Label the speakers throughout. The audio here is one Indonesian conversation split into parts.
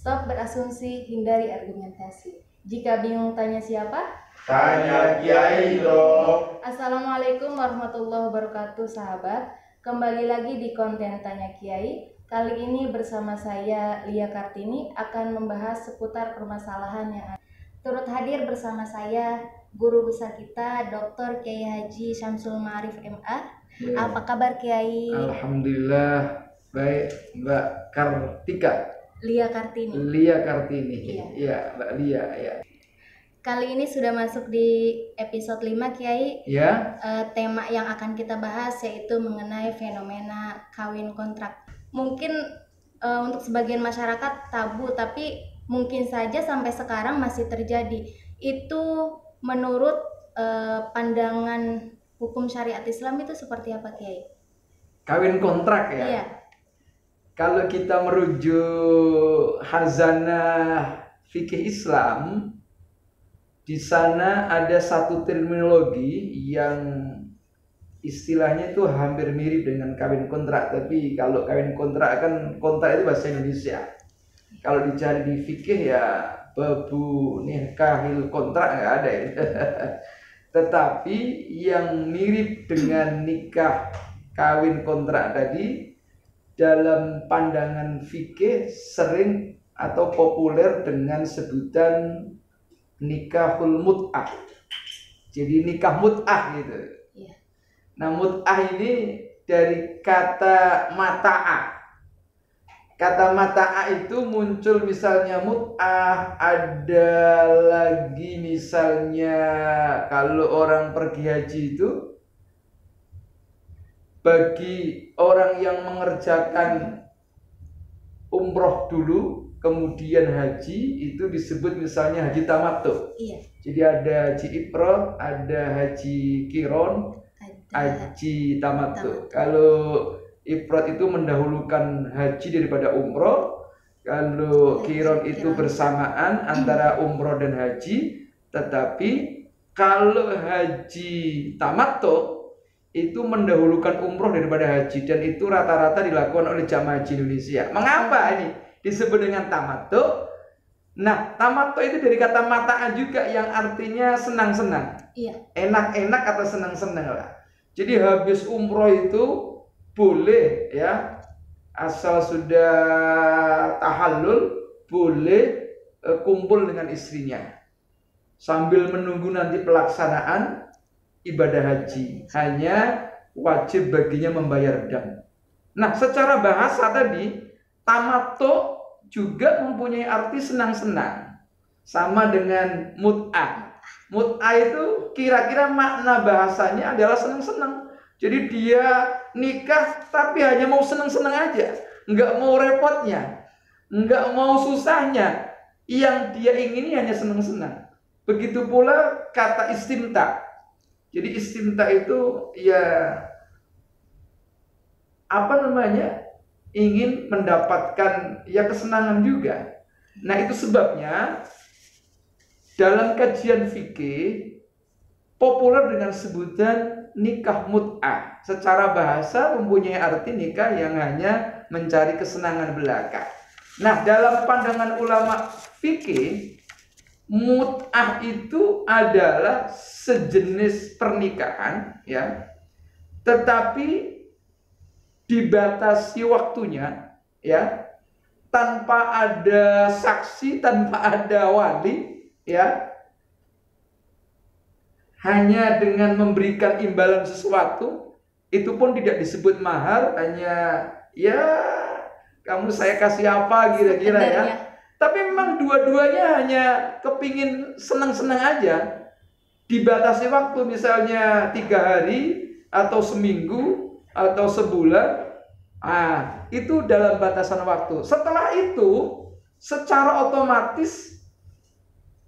Speaker 1: Stop berasumsi, hindari argumentasi. Jika bingung tanya siapa?
Speaker 2: Tanya Kiai dong.
Speaker 1: Assalamualaikum warahmatullahi wabarakatuh sahabat. Kembali lagi di konten Tanya Kiai. Kali ini bersama saya Lia Kartini akan membahas seputar permasalahan yang ada. Turut hadir bersama saya guru besar kita Dr. Kiai Haji Syamsul Ma'arif MA.
Speaker 2: Ya.
Speaker 1: Apa kabar Kiai?
Speaker 2: Alhamdulillah baik, Mbak Kartika.
Speaker 1: Lia Kartini.
Speaker 2: Lia Kartini.
Speaker 1: Iya.
Speaker 2: Iya, Mbak Lia ya.
Speaker 1: Kali ini sudah masuk di episode 5 Kiai.
Speaker 2: Ya.
Speaker 1: Tema yang akan kita bahas yaitu mengenai fenomena kawin kontrak. Mungkin untuk sebagian masyarakat tabu, tapi mungkin saja sampai sekarang masih terjadi. Itu menurut pandangan hukum syariat Islam itu seperti apa Kiai?
Speaker 2: Kawin kontrak ya.
Speaker 1: Iya.
Speaker 2: Kalau kita merujuk Khazanah Fikih Islam, di sana ada satu terminologi yang istilahnya itu hampir mirip dengan kawin kontrak, tapi kalau kawin kontrak kan kontrak itu bahasa Indonesia. Kalau dicari di fikih ya babu nikahil kontrak nggak ada ya. Tetapi yang mirip dengan nikah kawin kontrak tadi dalam pandangan fikih sering atau populer dengan sebutan nikahul mut'ah. Jadi nikah mut'ah gitu.
Speaker 1: Iya.
Speaker 2: Nah, mut'ah ini dari kata mata'ah. Kata mata'ah itu muncul misalnya mut'ah, ada lagi misalnya kalau orang pergi haji itu bagi orang yang mengerjakan umroh dulu kemudian haji itu disebut misalnya haji tamattu.
Speaker 1: Iya.
Speaker 2: Jadi ada haji ifrad, ada haji qiron, haji tamattu. Kalau ifrad itu mendahulukan haji daripada umroh, kalau qiron itu bersamaan antara umroh dan haji, tetapi kalau haji tamattu itu mendahulukan umroh daripada haji, dan itu rata-rata dilakukan oleh jamaah haji Indonesia. Mengapa ini disebut dengan tamattu? Nah, tamattu itu dari kata mata'ah juga yang artinya senang-senang.
Speaker 1: Iya.
Speaker 2: Enak-enak atau senang-senang lah. Jadi habis umroh itu boleh ya, asal sudah tahallul boleh kumpul dengan istrinya sambil menunggu nanti pelaksanaan ibadah haji. Hanya wajib baginya membayar dam. Nah, secara bahasa tadi tamattu juga mempunyai arti senang-senang, sama dengan mut'ah. Mut'ah itu kira-kira makna bahasanya adalah senang-senang. Jadi dia nikah tapi hanya mau senang-senang aja, nggak mau repotnya, nggak mau susahnya. Yang dia ingini hanya senang-senang. Begitu pula kata istimta. Jadi istimta itu ya apa namanya, ingin mendapatkan ya kesenangan juga. Nah, itu sebabnya dalam kajian fikih populer dengan sebutan nikah mut'ah. Secara bahasa mempunyai arti nikah yang hanya mencari kesenangan belaka. Nah, dalam pandangan ulama fikih, mut'ah itu adalah sejenis pernikahan ya, tetapi dibatasi waktunya ya, tanpa ada saksi, tanpa ada wali ya, hanya dengan memberikan imbalan sesuatu. Itu pun tidak disebut mahar, hanya ya kamu saya kasih apa kira-kira ya. Tapi memang dua-duanya hanya kepingin senang-senang aja. Dibatasi waktu misalnya 3 hari atau seminggu atau sebulan. Itu dalam batasan waktu. Setelah itu secara otomatis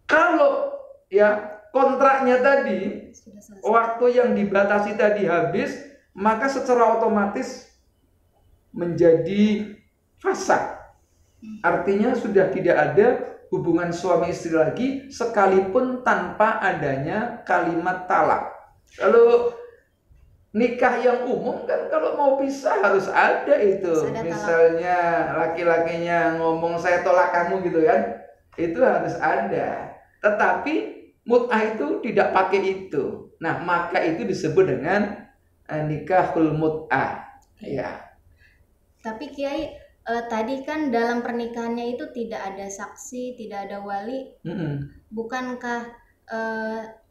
Speaker 2: kalau ya kontraknya tadi, waktu yang dibatasi tadi habis, maka secara otomatis menjadi fasakh. Artinya sudah tidak ada hubungan suami istri lagi, sekalipun tanpa adanya kalimat talak. Kalau Nikah yang umum kan kalau mau pisah harus ada itu.
Speaker 1: Harus ada talak.
Speaker 2: Misalnya laki-lakinya ngomong saya tolak kamu gitu kan, itu harus ada. Tetapi mut'ah itu tidak pakai itu. Nah, maka itu disebut dengan nikahul mut'ah. Ya.
Speaker 1: Tapi Kiai, tadi kan dalam pernikahannya itu tidak ada saksi, tidak ada wali. Bukankah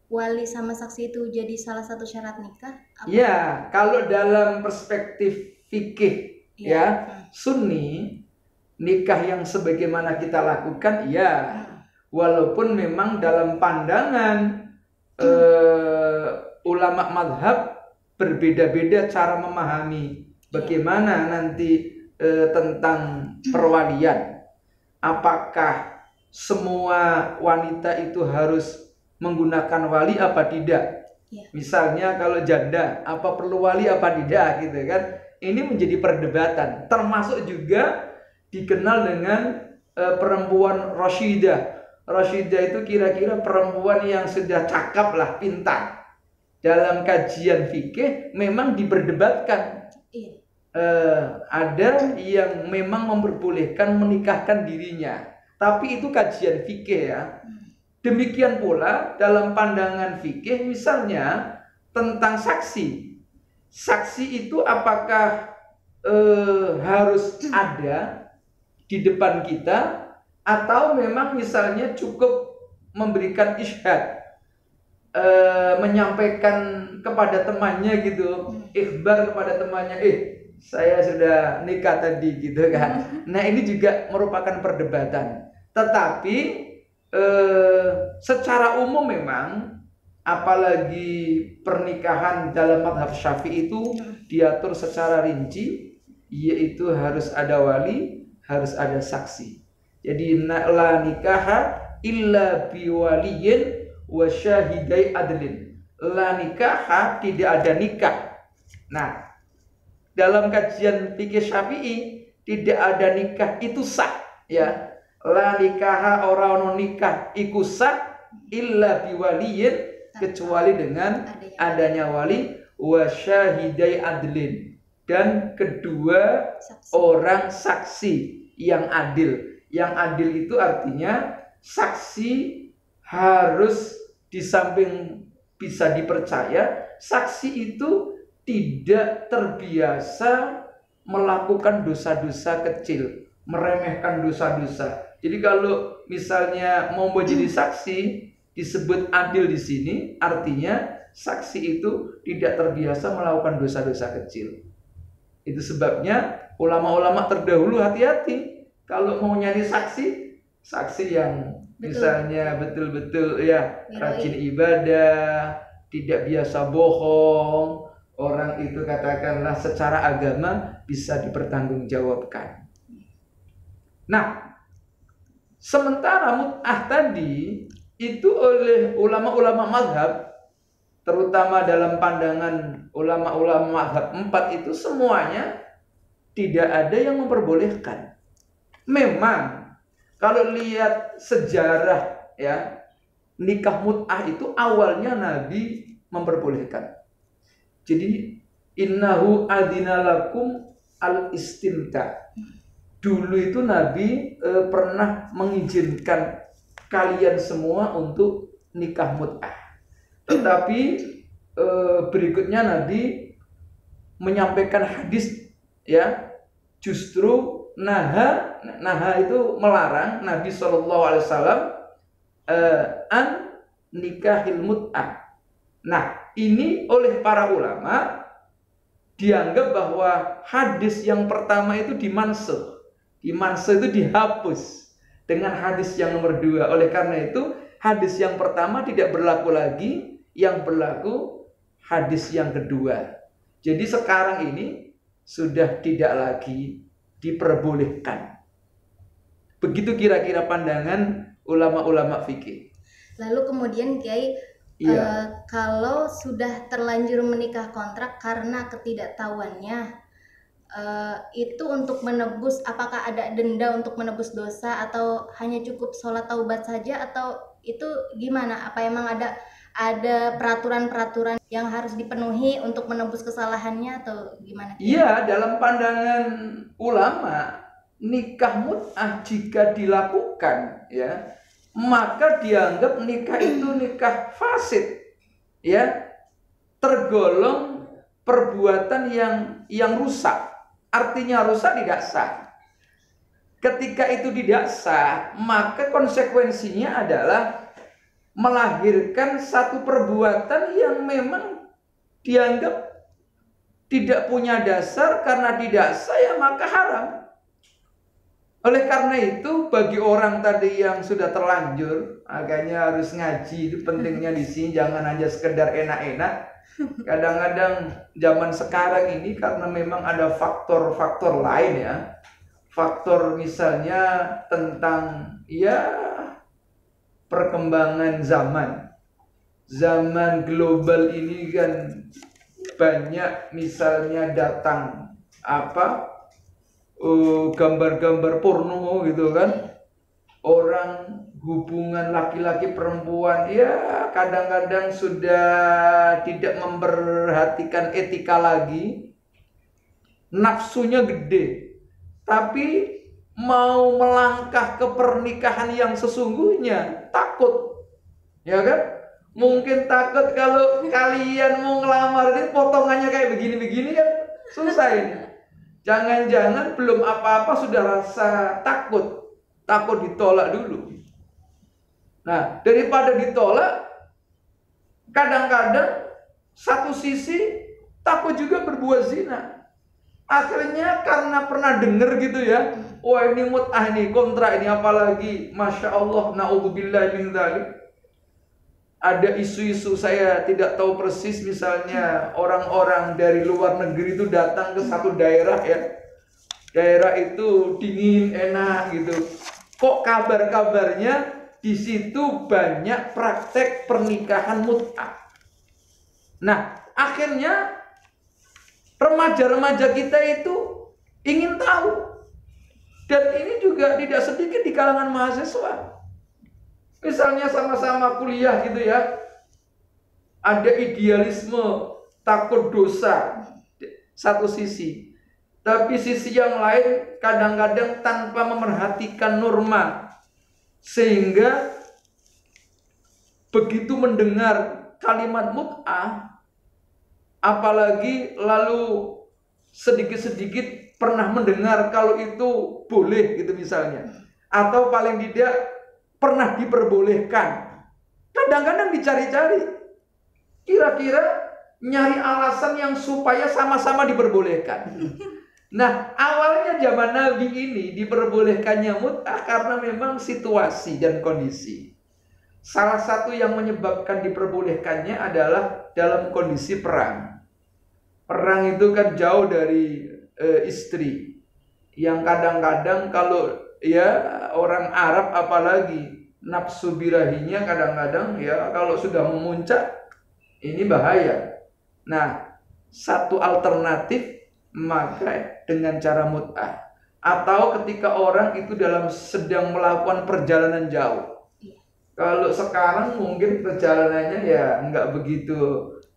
Speaker 1: wali sama saksi itu jadi salah satu syarat nikah?
Speaker 2: Ya, kalau dalam perspektif fikih ya, sunni, nikah yang sebagaimana kita lakukan ya, walaupun memang dalam pandangan ulama madhab berbeda-beda cara memahami bagaimana nanti tentang perwalian. Apakah semua wanita itu harus menggunakan wali apa tidak? Misalnya kalau janda, apa perlu wali apa tidak gitu kan? Ini menjadi perdebatan. Termasuk juga dikenal dengan perempuan Rashidah. Rashidah itu kira-kira perempuan yang sudah cakap lah, pintar. Dalam kajian fikih memang diperdebatkan. Ada yang memang memperbolehkan menikahkan dirinya, tapi itu kajian fikih ya. Demikian pula dalam pandangan fikih misalnya tentang saksi. Saksi itu apakah harus ada di depan kita atau memang misalnya cukup memberikan isyhad, menyampaikan kepada temannya gitu, ikhbar kepada temannya, saya sudah nikah tadi gitu kan. Nah, ini juga merupakan perdebatan. Tetapi secara umum memang apalagi pernikahan dalam mazhab Syafi'i itu diatur secara rinci, yaitu harus ada wali, harus ada saksi. Jadi la nikaha illa biwaliyin wa syahidai adlin. La nikaha, tidak ada nikah. Nah, dalam kajian fikih Syafi'i tidak ada nikah itu sah ya. La nikaha, orang nikah iku sah illa biwaliyin, kecuali dengan adanya wali, wa syahidai adlin, dan kedua orang saksi yang adil. Yang adil itu artinya saksi harus di samping bisa dipercaya, saksi itu tidak terbiasa melakukan dosa-dosa kecil, meremehkan dosa-dosa. Jadi kalau misalnya mau menjadi saksi disebut adil di sini, artinya saksi itu tidak terbiasa melakukan dosa-dosa kecil. Itu sebabnya ulama-ulama terdahulu hati-hati kalau mau nyari saksi, saksi yang misalnya betul-betul ya rajin ibadah, tidak biasa bohong, orang itu katakanlah secara agama bisa dipertanggungjawabkan. Nah, sementara mut'ah tadi itu oleh ulama-ulama mazhab, terutama dalam pandangan ulama-ulama mazhab 4 itu semuanya tidak ada yang memperbolehkan. Memang kalau lihat sejarah ya, nikah mut'ah itu awalnya Nabi memperbolehkan. Jadi innahu adinalakum al-istimta. Dulu itu Nabi pernah mengizinkan kalian semua untuk nikah mut'ah. Tetapi berikutnya Nabi menyampaikan hadis ya, justru naha itu melarang Nabi SAW an nikahil mut'ah. Nah, ini oleh para ulama dianggap bahwa hadis yang pertama itu dimansuh. Dimansuh itu dihapus dengan hadis yang nomor 2. Oleh karena itu hadis yang pertama tidak berlaku lagi, yang berlaku hadis yang kedua. Jadi sekarang ini sudah tidak lagi diperbolehkan. Begitu kira-kira pandangan ulama-ulama fikih.
Speaker 1: Lalu kemudian Kiai, kalau sudah terlanjur menikah kontrak karena ketidaktahuannya, itu untuk menebus, apakah ada denda untuk menebus dosa atau hanya cukup sholat taubat saja, atau itu gimana? Apa emang ada ada peraturan-peraturan yang harus dipenuhi untuk menebus kesalahannya atau gimana?
Speaker 2: Iya, dalam pandangan ulama, nikah mut'ah jika dilakukan ya, maka dianggap nikah itu nikah fasid, ya, tergolong perbuatan yang rusak. Artinya rusak, tidak sah. Ketika itu tidak sah, maka konsekuensinya adalah melahirkan satu perbuatan yang memang dianggap tidak punya dasar. Karena tidak sah, ya maka haram. Oleh karena itu, bagi orang tadi yang sudah terlanjur, makanya harus ngaji, itu pentingnya di sini, jangan hanya sekedar enak-enak. Kadang-kadang zaman sekarang ini karena memang ada faktor-faktor lain ya. Faktor misalnya tentang ya perkembangan zaman. Zaman global ini kan banyak misalnya datang gambar-gambar porno gitu kan. Orang hubungan laki-laki perempuan ya kadang-kadang sudah tidak memperhatikan etika lagi. Nafsunya gede. Tapi mau melangkah ke pernikahan yang sesungguhnya takut. Ya kan? Mungkin takut kalau kalian mau ngelamar ini potongannya kayak begini-begini kan susah ini. Jangan-jangan belum apa-apa sudah rasa takut. Takut ditolak dulu. Nah, daripada ditolak, kadang-kadang satu sisi takut juga berbuat zina. Akhirnya karena pernah dengar gitu ya, wah ini mut'ah nih, kontrak ini apalagi, Masya Allah, na'udzubillah min dzalik. Ada isu-isu, saya tidak tahu persis, misalnya orang-orang dari luar negeri itu datang ke satu daerah ya. Daerah itu dingin, enak gitu. Kok kabar-kabarnya di situ banyak praktek pernikahan mut'ah. Nah, akhirnya remaja-remaja kita itu ingin tahu. Dan ini juga tidak sedikit di kalangan mahasiswa. Misalnya sama-sama kuliah gitu ya. Ada idealisme, takut dosa satu sisi. Tapi sisi yang lain kadang-kadang tanpa memerhatikan norma. Sehingga begitu mendengar kalimat mut'ah, apalagi lalu sedikit-sedikit pernah mendengar kalau itu boleh gitu misalnya, atau paling tidak pernah diperbolehkan, kadang-kadang dicari-cari, kira-kira nyari alasan yang supaya sama-sama diperbolehkan. Nah, awalnya zaman Nabi ini diperbolehkannya mut'ah karena memang situasi dan kondisi. Salah satu yang menyebabkan diperbolehkannya adalah dalam kondisi perang. Perang itu kan jauh dari istri. Yang kadang-kadang kalau ya orang Arab apalagi nafsu birahinya kadang-kadang ya kalau sudah memuncak ini bahaya. Nah, satu alternatif maka dengan cara mut'ah. Atau ketika orang itu sedang melakukan perjalanan jauh. Kalau sekarang mungkin perjalanannya ya nggak begitu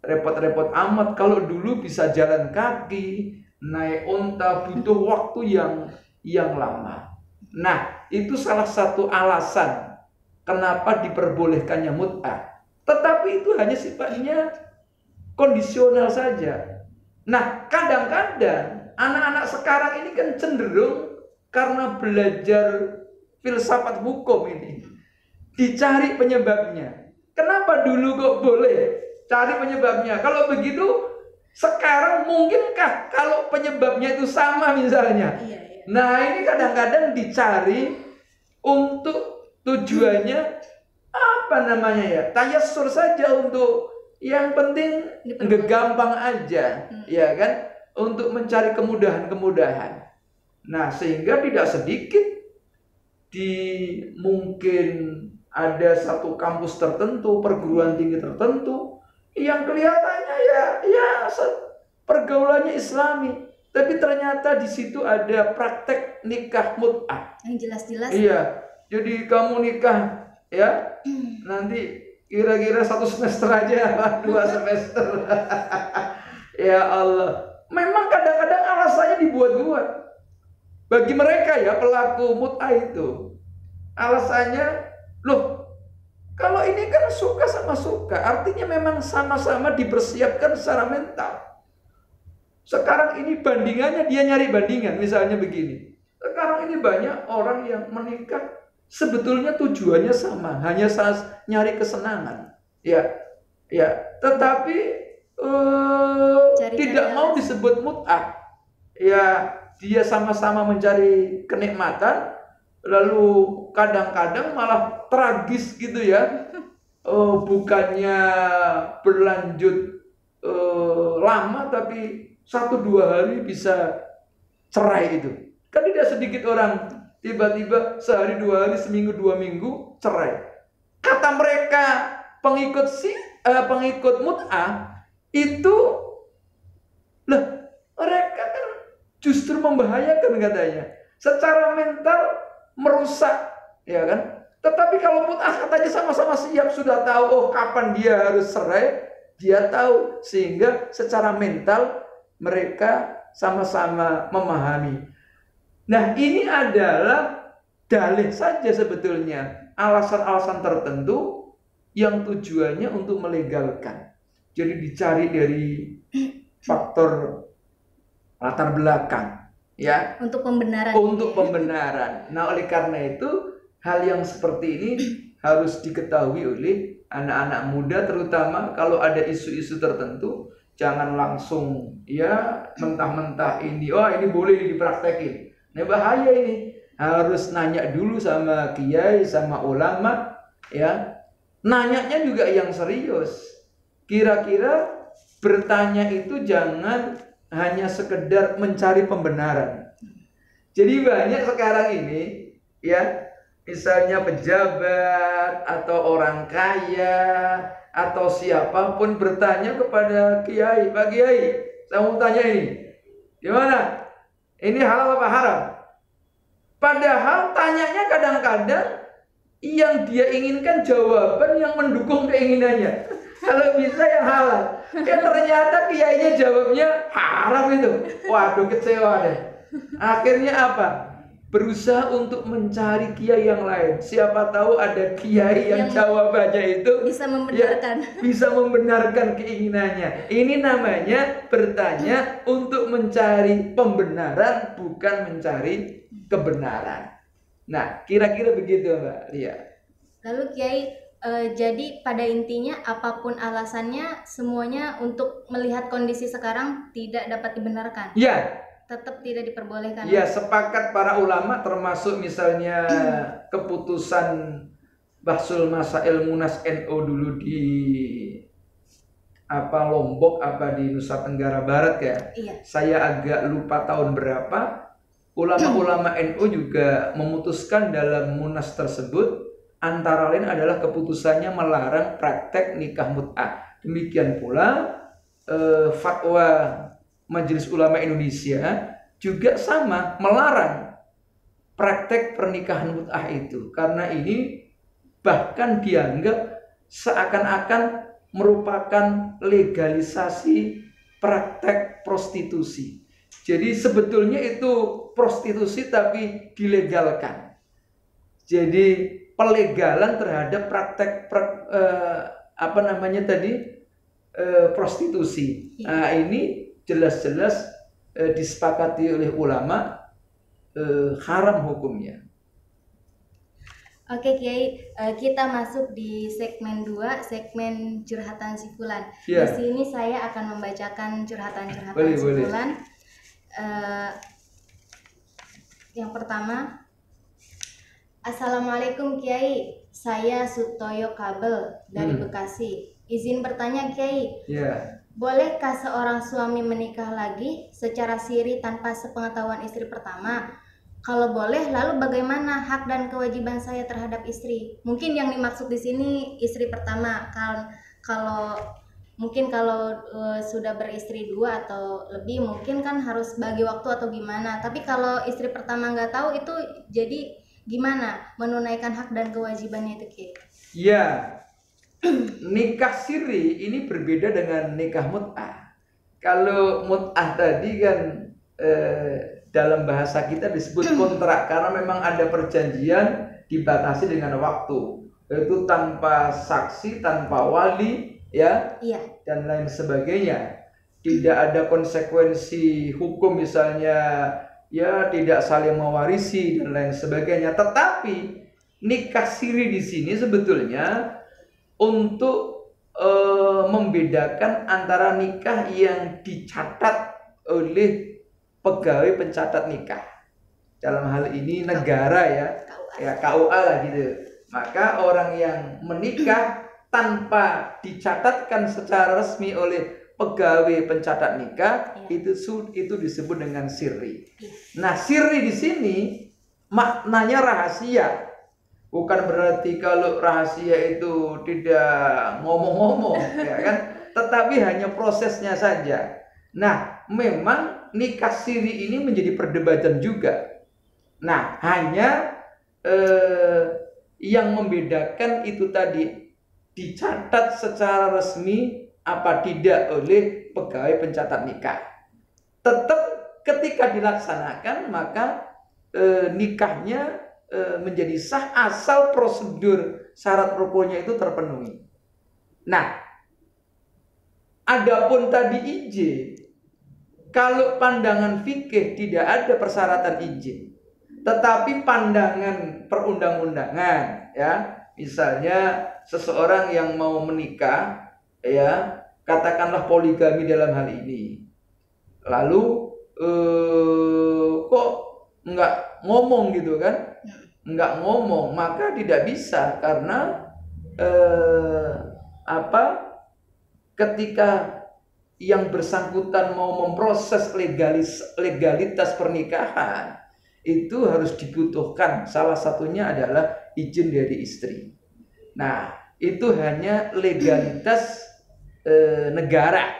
Speaker 2: repot-repot amat. Kalau dulu bisa jalan kaki, naik unta, butuh waktu yang lama. Nah, itu salah satu alasan kenapa diperbolehkannya mut'ah. Tetapi itu hanya sifatnya kondisional saja. Nah, kadang-kadang anak-anak sekarang ini kan cenderung karena belajar filsafat hukum ini dicari penyebabnya. Kenapa dulu kok boleh? Cari penyebabnya. Kalau begitu, sekarang mungkinkah kalau penyebabnya itu sama misalnya? Nah, ini kadang-kadang dicari untuk tujuannya apa namanya ya? Tayassur saja untuk yang penting gampang aja, ya kan? Untuk mencari kemudahan-kemudahan. Nah, sehingga tidak sedikit mungkin ada satu kampus tertentu, perguruan tinggi tertentu yang kelihatannya ya pergaulannya Islami, tapi ternyata di situ ada praktek nikah mut'ah.
Speaker 1: Yang jelas-jelas.
Speaker 2: Iya, jadi kamu nikah ya, nanti Kira-kira 1 semester aja, 2 semester. Ya Allah, memang kadang-kadang alasannya dibuat-buat. Bagi mereka ya pelaku mut'ah itu, alasannya, loh, kalau ini kan suka sama suka, artinya memang sama-sama dipersiapkan secara mental. Sekarang ini bandingannya, dia nyari bandingan, misalnya begini. Sekarang ini banyak orang yang menikah sebetulnya tujuannya sama, hanya nyari kesenangan. Ya, tetapi tidak mau disebut mut'ah. Ya, dia sama-sama mencari kenikmatan, lalu kadang-kadang malah tragis gitu ya. Bukannya berlanjut lama, tapi 1-2 hari bisa cerai itu. Kan tidak sedikit orang tiba-tiba sehari 2 hari, seminggu 2 minggu cerai. Kata mereka pengikut mut'ah itu, lah mereka kan justru membahayakan katanya. Secara mental merusak, ya kan? Tetapi kalau mut'ah katanya sama-sama siap, sudah tahu oh kapan dia harus cerai, dia tahu, sehingga secara mental mereka sama-sama memahami. Nah, ini adalah dalih saja sebetulnya, alasan-alasan tertentu yang tujuannya untuk melegalkan. Jadi dicari dari faktor latar belakang, ya.
Speaker 1: Untuk pembenaran.
Speaker 2: Untuk pembenaran. Nah, oleh karena itu hal yang seperti ini harus diketahui oleh anak-anak muda, terutama kalau ada isu-isu tertentu. Jangan langsung ya mentah-mentah ini, oh ini boleh dipraktekin. Ini bahaya ini. Harus nanya dulu sama kiai, sama ulama, ya. Nanyanya juga yang serius. Kira-kira bertanya itu jangan hanya sekedar mencari pembenaran. Jadi banyak sekarang ini, ya, misalnya pejabat atau orang kaya atau siapapun bertanya kepada kiai, Pak Kiai, saya mau tanya ini, gimana? Ini halal apa haram? Padahal tanyanya kadang-kadang yang dia inginkan jawaban yang mendukung keinginannya. Kalau bisa yang halal. Ya ternyata kiainya jawabnya haram itu. Waduh, kecewa deh. Akhirnya apa? Berusaha untuk mencari kiai yang lain. Siapa tahu ada kiai yang jawabannya itu
Speaker 1: bisa membenarkan,
Speaker 2: ya, bisa membenarkan keinginannya. Ini namanya bertanya untuk mencari pembenaran, bukan mencari kebenaran. Nah, kira-kira begitu, Mbak Lia.
Speaker 1: Lalu Kiai, jadi pada intinya apapun alasannya, semuanya untuk melihat kondisi sekarang tidak dapat dibenarkan.
Speaker 2: Ya.
Speaker 1: Tetap tidak diperbolehkan.
Speaker 2: Ya, sepakat para ulama, termasuk misalnya keputusan Bahsul Masail Munas NU dulu di Lombok di Nusa Tenggara Barat ya.
Speaker 1: Iya.
Speaker 2: Saya agak lupa tahun berapa. Ulama-ulama NU juga memutuskan dalam Munas tersebut, antara lain adalah keputusannya melarang praktek nikah mut'ah. Demikian pula fatwa Majelis Ulama Indonesia juga sama, melarang praktek pernikahan mut'ah itu, karena ini bahkan dianggap seakan-akan merupakan legalisasi praktek prostitusi. Jadi sebetulnya itu prostitusi tapi dilegalkan. Jadi pelegalan terhadap praktek prostitusi. Nah, ini jelas-jelas disepakati oleh ulama haram hukumnya.
Speaker 1: Oke Kiai, kita masuk di segmen 2, segmen curhatan Sifulan.
Speaker 2: Ya.
Speaker 1: Di sini saya akan membacakan curhatan-curhatan Sifulan. Yang pertama, Assalamualaikum Kiai, saya Sutoyo Kabel dari Bekasi. Izin bertanya Kiai.
Speaker 2: Ya.
Speaker 1: Bolehkah seorang suami menikah lagi secara siri tanpa sepengetahuan istri pertama? Kalau boleh, lalu bagaimana hak dan kewajiban saya terhadap istri? Mungkin yang dimaksud di sini istri pertama. Kalau sudah beristri 2 atau lebih, mungkin kan harus bagi waktu atau gimana. Tapi kalau istri pertama nggak tahu, itu jadi gimana menunaikan hak dan kewajibannya itu, Ki?
Speaker 2: Ya. nikah siri ini berbeda dengan nikah mut'ah. Kalau mut'ah tadi kan dalam bahasa kita disebut kontrak karena memang ada perjanjian dibatasi dengan waktu, itu tanpa saksi, tanpa wali, ya, dan lain sebagainya. Tidak ada konsekuensi hukum misalnya, ya tidak saling mewarisi dan lain sebagainya. Tetapi nikah siri di sini sebetulnya untuk membedakan antara nikah yang dicatat oleh pegawai pencatat nikah. Dalam hal ini negara ya KUA lah gitu. Maka orang yang menikah tanpa dicatatkan secara resmi oleh pegawai pencatat nikah itu disebut dengan sirri. Nah, sirri di sini maknanya rahasia. Bukan berarti kalau rahasia itu tidak ngomong-ngomong, ya kan? Tetapi hanya prosesnya saja. Nah, memang nikah siri ini menjadi perdebatan juga. Nah, hanya yang membedakan itu tadi dicatat secara resmi apa tidak oleh pegawai pencatat nikah. Tetap ketika dilaksanakan maka nikahnya menjadi sah asal prosedur syarat rukunnya itu terpenuhi. Nah, adapun tadi izin, kalau pandangan fikih tidak ada persyaratan izin, tetapi pandangan perundang-undangan, ya, misalnya seseorang yang mau menikah, ya, katakanlah poligami dalam hal ini, lalu kok nggak ngomong gitu kan, nggak ngomong, maka tidak bisa karena ketika yang bersangkutan mau memproses legalitas pernikahan itu harus dibutuhkan, salah satunya adalah izin dari istri. Nah, itu hanya legalitas negara.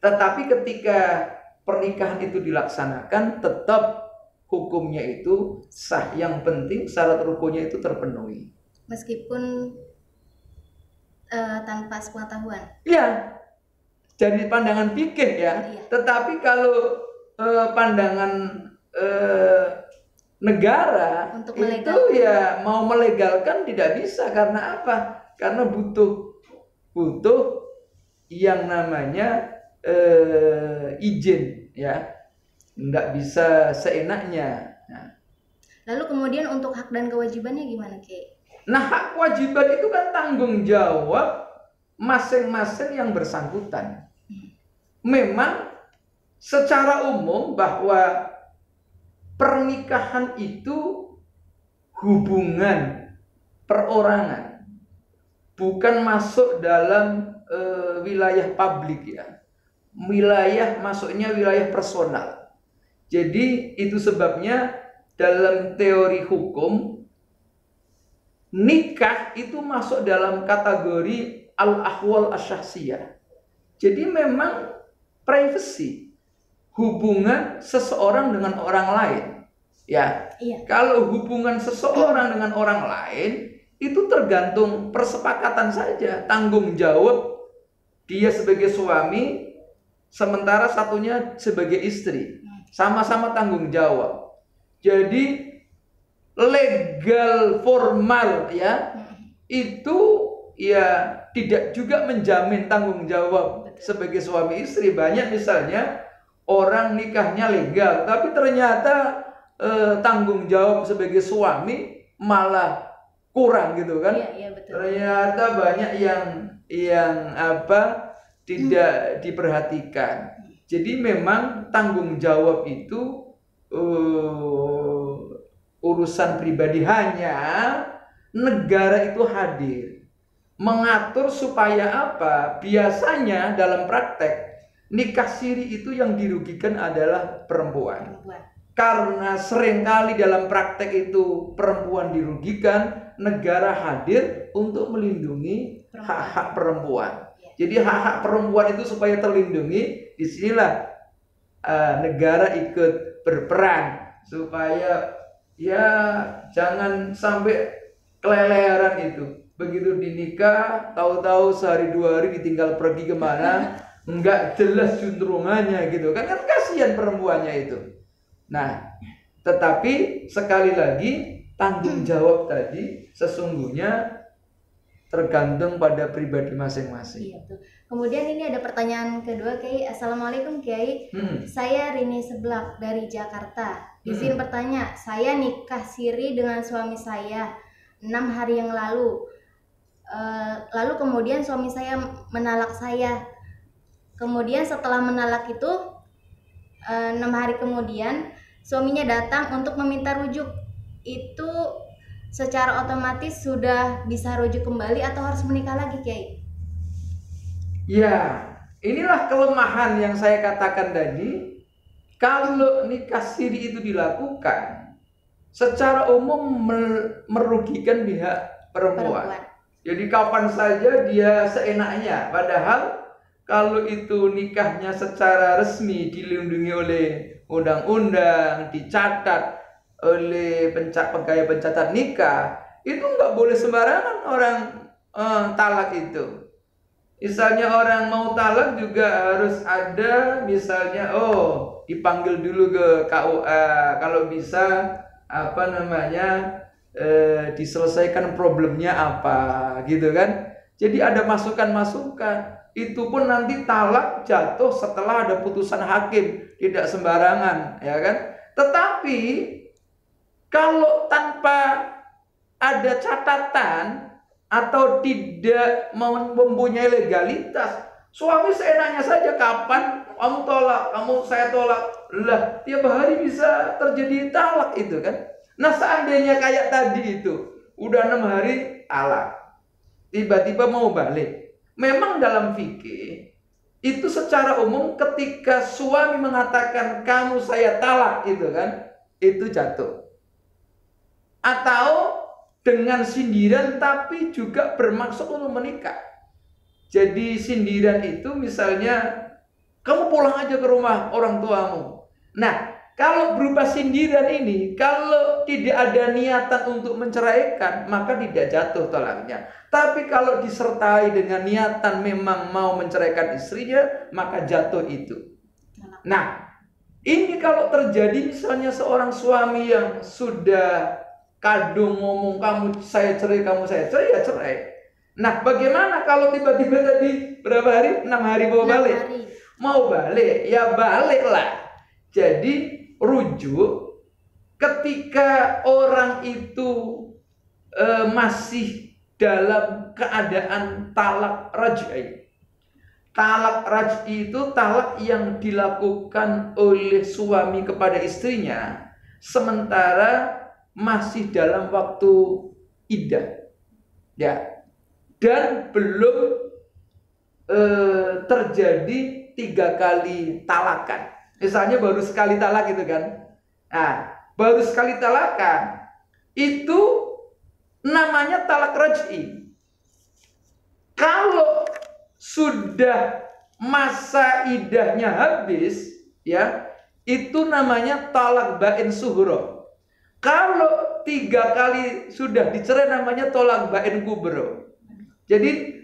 Speaker 2: Tetapi ketika pernikahan itu dilaksanakan, tetap hukumnya itu sah. Yang penting syarat rukunnya itu terpenuhi.
Speaker 1: Meskipun tanpa sepengetahuan.
Speaker 2: Ya, dari pandangan fikih ya. Iya. Tetapi kalau pandangan negara untuk itu ya mau melegalkan tidak bisa. Karena apa? Karena butuh yang namanya izin, ya, nggak bisa seenaknya. Nah.
Speaker 1: Lalu kemudian untuk hak dan kewajibannya gimana, Ki?
Speaker 2: Nah, hak kewajiban itu kan tanggung jawab masing-masing yang bersangkutan. Memang secara umum bahwa pernikahan itu hubungan perorangan, bukan masuk dalam wilayah publik, ya. Wilayah masuknya wilayah personal. Jadi itu sebabnya dalam teori hukum nikah itu masuk dalam kategori al-ahwal asy-syakhsiyah. Jadi memang privacy, hubungan seseorang dengan orang lain. Ya. Iya. Kalau hubungan seseorang dengan orang lain itu tergantung persepakatan saja, tanggung jawab dia sebagai suami, sementara satunya sebagai istri, sama-sama tanggung jawab. Jadi legal formal, ya, itu ya tidak juga menjamin tanggung jawab sebagai suami istri. Banyak misalnya orang nikahnya legal, tapi ternyata tanggung jawab sebagai suami malah kurang gitu kan. Iya, betul. Ternyata banyak yang tidak diperhatikan. Jadi memang tanggung jawab itu urusan pribadi, hanya negara itu hadir mengatur supaya apa? Biasanya dalam praktek nikah siri itu yang dirugikan adalah perempuan. Karena seringkali dalam praktek itu perempuan dirugikan, negara hadir untuk melindungi hak-hak perempuan. Jadi hak-hak perempuan itu supaya terlindungi, disinilah negara ikut berperan supaya ya jangan sampai keleleran itu. begitu dinikah, tahu-tahu sehari dua hari ditinggal pergi kemana, nggak jelas juntrungannya gitu kan kasihan perempuannya itu. Nah, tetapi sekali lagi tanggung jawab tadi sesungguhnya tergantung pada pribadi masing-masing.
Speaker 1: Iya tuh. Kemudian ini ada pertanyaan kedua, Kiai. Assalamualaikum Kiai. Saya Rini Seblak dari Jakarta. Izin bertanya, saya nikah siri dengan suami saya 6 hari yang lalu. Lalu kemudian suami saya menalak saya. Kemudian setelah menalak itu 6 hari kemudian suaminya datang untuk meminta rujuk. Itu secara otomatis sudah bisa rujuk kembali atau harus menikah lagi, Kiai?
Speaker 2: Ya, inilah kelemahan yang saya katakan tadi. Kalau nikah siri itu dilakukan, secara umum merugikan pihak perempuan. Jadi kapan saja dia seenaknya. Padahal kalau itu nikahnya secara resmi dilindungi oleh undang-undang, dicatat oleh pegawai pencatat nikah, itu nggak boleh sembarangan orang talak itu. Misalnya orang mau talak juga harus ada misalnya dipanggil dulu ke KUA, kalau bisa diselesaikan problemnya apa gitu kan. Jadi ada masukan-masukan. Itu pun nanti talak jatuh setelah ada putusan hakim, tidak sembarangan, ya kan? Tetapi kalau tanpa ada catatan atau tidak mempunyai legalitas, suami seenaknya saja, kapan kamu tolak, saya tolak, lah tiap hari bisa terjadi talak itu kan. Nah seandainya kayak tadi itu udah 6 hari talak, tiba-tiba mau balik, memang dalam fikih itu secara umum ketika suami mengatakan kamu saya talak itu kan, itu jatuh. Atau dengan sindiran tapi juga bermaksud untuk menikah. Jadi sindiran itu misalnya kamu pulang aja ke rumah orang tuamu. Nah, kalau berupa sindiran ini, kalau tidak ada niatan untuk menceraikan, maka tidak jatuh talaknya. Tapi kalau disertai dengan niatan memang mau menceraikan istrinya, maka jatuh itu. Nah, ini kalau terjadi misalnya seorang suami yang sudah kadung ngomong kamu saya cerai, ya cerai. Nah, bagaimana kalau tiba-tiba tadi berapa hari? 6 hari mau balik? Mau balik, ya baliklah. Jadi rujuk ketika orang itu masih dalam keadaan talak raj'i. Talak raj'i itu talak yang dilakukan oleh suami kepada istrinya sementara masih dalam waktu iddah, ya, dan belum terjadi 3 kali talakan. Misalnya baru sekali talak gitu kan. Nah, baru sekali talakan itu namanya talak raj'i. Kalau sudah masa iddahnya habis, ya, itu namanya talak bain sughra. Kalau 3 kali sudah dicerai namanya tolak bain kubro. Jadi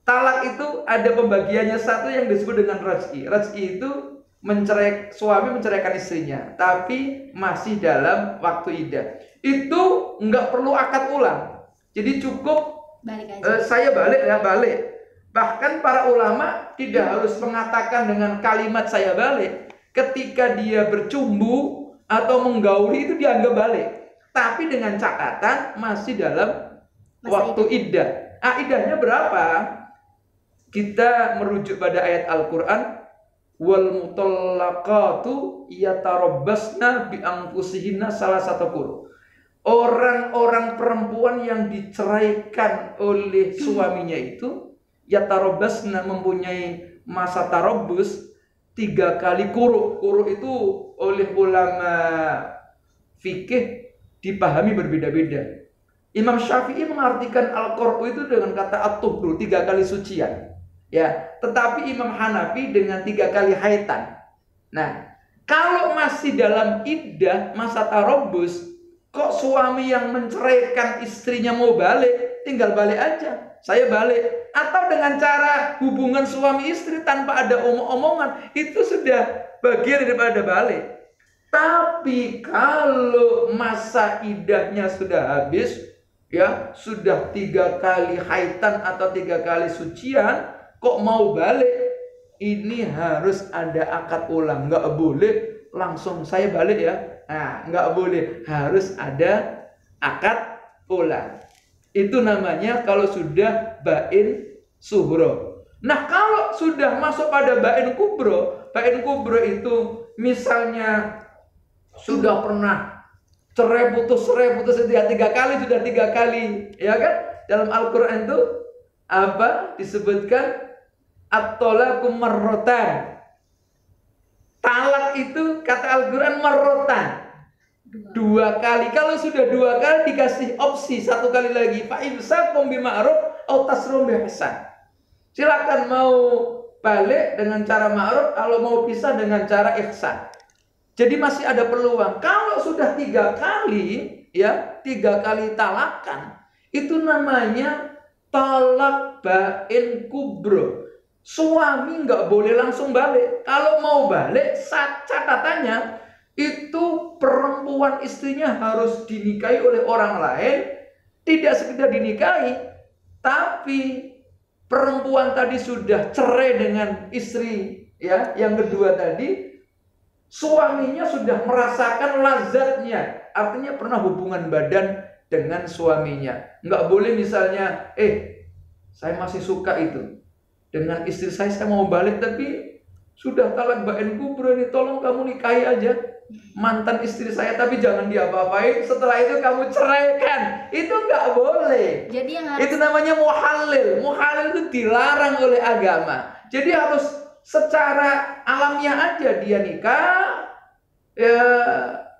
Speaker 2: talak itu ada pembagiannya, satu yang disebut dengan raj'i. Raj'i itu suami menceraikan istrinya, tapi masih dalam waktu iddah. Itu nggak perlu akad ulang. Jadi cukup balik aja. Saya balik ya balik. Bahkan para ulama tidak harus mengatakan dengan kalimat saya balik. Ketika dia bercumbu atau menggauli itu dianggap balik, tapi dengan catatan masih dalam waktu iddah. Iddahnya berapa? Kita merujuk pada ayat Al-Quran, wal mutallaqatu yatarabbasna bi anfusihinna salasata quru. Orang-orang perempuan yang diceraikan oleh suaminya itu yatarabbasna, mempunyai masa tarabbus 3 kali quru. Quru itu oleh ulama fikih dipahami berbeda-beda. Imam Syafi'i mengartikan al-qur'u itu dengan kata at-tuhru, 3 kali sucian. Ya, tetapi Imam Hanafi dengan 3 kali haitan. Nah, kalau masih dalam iddah masa tarobus, kok suami yang menceraikan istrinya mau balik, tinggal balik aja. Saya balik. Atau dengan cara hubungan suami istri tanpa ada omong-omongan, itu sudah bagian daripada balik. Tapi kalau masa idahnya sudah habis, ya sudah 3 kali haitan atau 3 kali sucian, kok mau balik, ini harus ada akad ulang. Nggak boleh langsung saya balik ya. Nah, nggak boleh, harus ada akad ulang. Itu namanya kalau sudah bain sughro. Nah, kalau sudah masuk pada bain kubro itu misalnya sudah pernah cerai putus 3 kali, sudah 3 kali, ya kan? Dalam Al-Qur'an itu apa disebutkan? At-talaqu marratan. Talak itu kata Al-Qur'an marratan. 2 kali. Kalau sudah 2 kali dikasih opsi 1 kali lagi. Fa imsakum bima'ruf aw tasrihum biihsan. Silakan mau balik dengan cara ma'ruf, kalau mau pisah dengan cara ihsan. Jadi masih ada peluang. Kalau sudah 3 kali, ya 3 kali talakan, itu namanya talak bain kubro. Suami nggak boleh langsung balik. Kalau mau balik, catatannya itu perempuan istrinya harus dinikahi oleh orang lain. Tidak sekedar dinikahi, tapi perempuan tadi sudah cerai dengan istri, ya, yang kedua tadi, suaminya sudah merasakan lazatnya, artinya pernah hubungan badan dengan suaminya. Nggak boleh misalnya, saya masih suka itu dengan istri saya mau balik, tapi sudah talak bain kubro ini, tolong kamu nikahi aja mantan istri saya, tapi jangan diapa-apain, setelah itu kamu ceraikan. Itu nggak boleh.
Speaker 1: Jadi yang harus...
Speaker 2: itu namanya muhalil. Muhalil itu dilarang oleh agama. Jadi harus secara alamiah aja dia nikah, ya,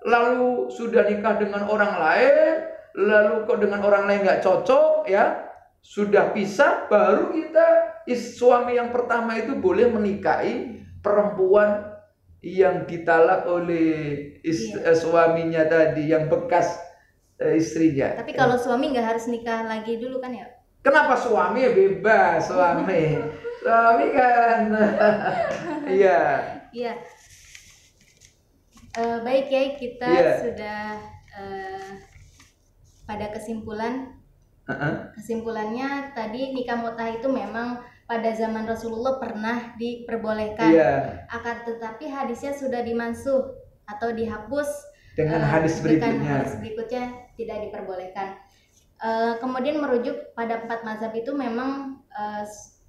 Speaker 2: lalu sudah nikah dengan orang lain, lalu kok dengan orang lain nggak cocok, ya sudah pisah, baru suami yang pertama itu boleh menikahi perempuan yang ditalak oleh suaminya tadi, yang bekas istrinya.
Speaker 1: Tapi kalau suami nggak harus nikah lagi dulu kan ya?
Speaker 2: Kenapa suami? Bebas suami. Suami kan. Iya.
Speaker 1: Iya. Baik ya, kita sudah pada kesimpulan. Kesimpulannya tadi nikah mut'ah itu memang pada zaman Rasulullah pernah diperbolehkan. Akan tetapi hadisnya sudah dimansuh atau dihapus
Speaker 2: dengan hadis
Speaker 1: berikutnya tidak diperbolehkan. Kemudian merujuk pada 4 mazhab itu memang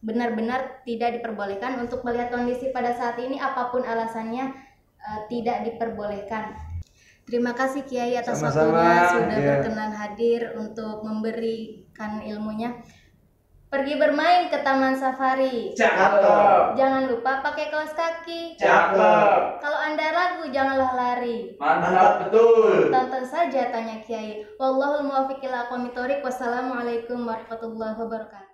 Speaker 1: benar-benar tidak diperbolehkan. Untuk melihat kondisi pada saat ini, apapun alasannya tidak diperbolehkan. Terima kasih Kiai atas waktunya, sudah berkenan hadir untuk memberikan ilmunya. Pergi bermain ke taman safari.
Speaker 2: Cakep.
Speaker 1: Jangan lupa pakai kaos kaki.
Speaker 2: Cakep.
Speaker 1: Kalau Anda ragu, janganlah lari.
Speaker 2: Mantap betul.
Speaker 1: Tonton saja Tanya Kiai. Wallahul muwaffiq ila aqwamit thoriq. Wassalamualaikum warahmatullahi wabarakatuh.